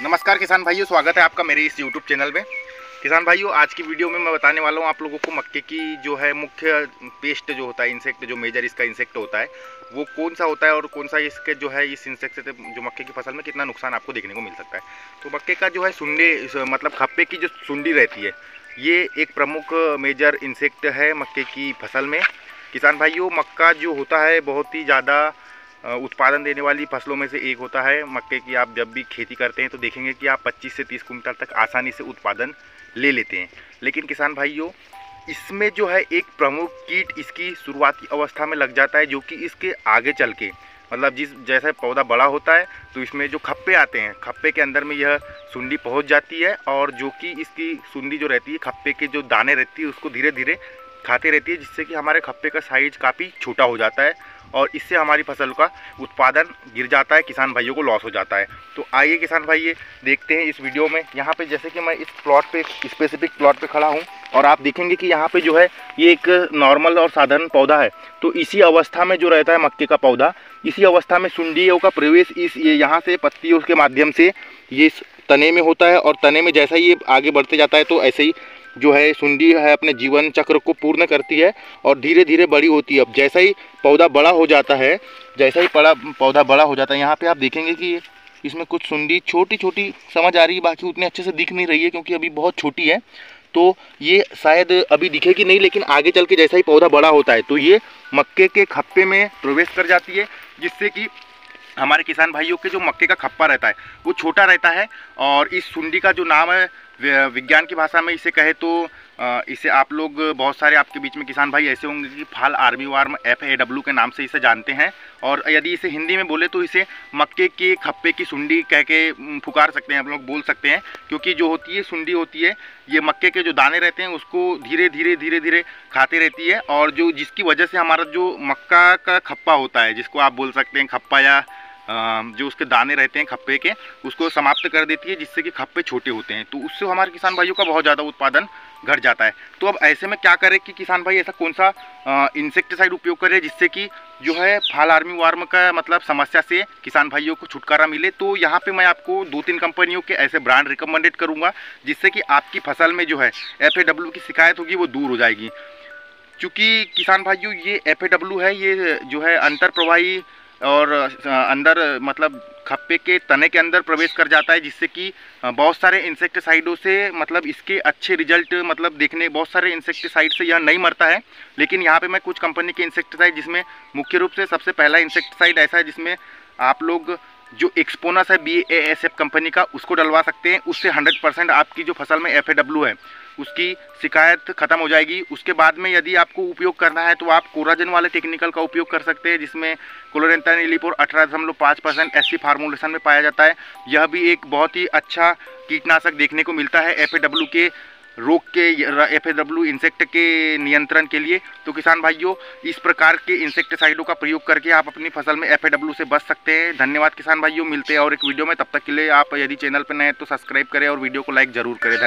नमस्कार किसान भाइयों, स्वागत है आपका मेरे इस यूट्यूब चैनल में। किसान भाइयों, आज की वीडियो में मैं बताने वाला हूँ आप लोगों को मक्के की जो है मुख्य पेस्ट जो होता है, इंसेक्ट जो मेजर इसका इंसेक्ट होता है वो कौन सा होता है और कौन सा इसके जो है इस इंसेक्ट से जो मक्के की फसल में कितना नुकसान आपको देखने को मिल सकता है। तो मक्के का जो है सुंडी मतलब खप्पे की जो सुंडी रहती है ये एक प्रमुख मेजर इंसेक्ट है मक्के की फसल में। किसान भाइयों, मक्का जो होता है बहुत ही ज़्यादा उत्पादन देने वाली फसलों में से एक होता है। मक्के की आप जब भी खेती करते हैं तो देखेंगे कि आप 25 से 30 कुंटल तक आसानी से उत्पादन ले लेते हैं। लेकिन किसान भाइयों, इसमें जो है एक प्रमुख कीट इसकी शुरुआती अवस्था में लग जाता है, जो कि इसके आगे चल के मतलब जैसे पौधा बड़ा होता है तो इसमें जो खप्पे आते हैं, खप्पे के अंदर में यह सुंडी पहुंच जाती है और जो कि इसकी सुंडी जो रहती है खप्पे के जो दाने रहती है उसको धीरे धीरे खाते रहती है, जिससे कि हमारे खप्पे का साइज काफ़ी छोटा हो जाता है और इससे हमारी फसल का उत्पादन गिर जाता है, किसान भाइयों को लॉस हो जाता है। तो आइए किसान भाई देखते हैं इस वीडियो में। यहाँ पे जैसे कि मैं इस प्लॉट पे स्पेसिफिक प्लॉट पे खड़ा हूँ और आप देखेंगे कि यहाँ पे जो है ये एक नॉर्मल और साधारण पौधा है। तो इसी अवस्था में जो रहता है मक्के का पौधा, इसी अवस्था में सुंडियों का प्रवेश यहाँ से पत्तियों के माध्यम से ये तने में होता है और तने में जैसा ही ये आगे बढ़ते जाता है तो ऐसे ही जो है सुंडी है अपने जीवन चक्र को पूर्ण करती है और धीरे धीरे बड़ी होती है। अब जैसा ही पौधा बड़ा हो जाता है, पौधा बड़ा हो जाता है, यहाँ पे आप देखेंगे कि इसमें कुछ सुंडी छोटी छोटी समझ आ रही है, बाकी उतने अच्छे से दिख नहीं रही है क्योंकि अभी बहुत छोटी है। तो ये शायद अभी दिखेगी नहीं, लेकिन आगे चल के जैसा ही पौधा बड़ा होता है तो ये मक्के के खप्पे में प्रवेश कर जाती है, जिससे कि हमारे किसान भाइयों के जो मक्के का खप्पा रहता है वो छोटा रहता है। और इस सुंडी का जो नाम है विज्ञान की भाषा में इसे कहे तो इसे आप लोग बहुत सारे आपके बीच में किसान भाई ऐसे होंगे कि फाल आर्मी वार्म FAW के नाम से इसे जानते हैं, और यदि इसे हिंदी में बोले तो इसे मक्के के खप्पे की सुंडी कह के पुकार सकते हैं, आप लोग बोल सकते हैं। क्योंकि जो होती है सुंडी होती है ये मक्के के जो दाने रहते हैं उसको धीरे धीरे खाते रहती है, और जो जिसकी वजह से हमारा जो मक्का का खप्पा होता है, जिसको आप बोल सकते हैं खप्पा या जो उसके दाने रहते हैं खप्पे के, उसको समाप्त कर देती है, जिससे कि खप्पे छोटे होते हैं। तो उससे हमारे किसान भाइयों का बहुत ज़्यादा उत्पादन घट जाता है। तो अब ऐसे में क्या करें कि किसान भाई ऐसा कौन सा इंसेक्टिसाइड उपयोग करें जिससे कि जो है फाल आर्मी वार्म का मतलब समस्या से किसान भाइयों को छुटकारा मिले। तो यहाँ पे मैं आपको 2-3 कंपनियों के ऐसे ब्रांड रिकमेंडेड करूँगा जिससे कि आपकी फसल में जो है FAW की शिकायत होगी वो दूर हो जाएगी। क्योंकि किसान भाइयों ये FAW है, ये जो है अंतर प्रवाही और अंदर मतलब खप्पे के तने के अंदर प्रवेश कर जाता है, जिससे कि बहुत सारे इंसेक्टिसाइडों से मतलब इसके अच्छे रिजल्ट मतलब देखने, बहुत सारे इंसेक्टिसाइड से यह नहीं मरता है। लेकिन यहाँ पे मैं कुछ कंपनी के इंसेक्टिसाइड, जिसमें मुख्य रूप से सबसे पहला इंसेक्टिसाइड ऐसा है जिसमें आप लोग जो एक्सपोनस है BASF कंपनी का उसको डलवा सकते हैं। उससे 100% आपकी जो फसल में FAW है उसकी शिकायत खत्म हो जाएगी। उसके बाद में यदि आपको उपयोग करना है तो आप कोराजन वाले टेक्निकल का उपयोग कर सकते हैं, जिसमें क्लोरेंथानिलिप्रोल 18.5% SC फार्मूलेशन में पाया जाता है। यह भी एक बहुत ही अच्छा कीटनाशक देखने को मिलता है FAW के रोग के, FAW इंसेक्ट के नियंत्रण के लिए। तो किसान भाइयों, इस प्रकार के इंसेक्टिसाइडों का प्रयोग करके आप अपनी फसल में FAW से बच सकते हैं। धन्यवाद किसान भाइयों, मिलते हैं और एक वीडियो में। तब तक के लिए आप यदि चैनल पर नए हैं तो सब्सक्राइब करें और वीडियो को लाइक ज़रूर करें।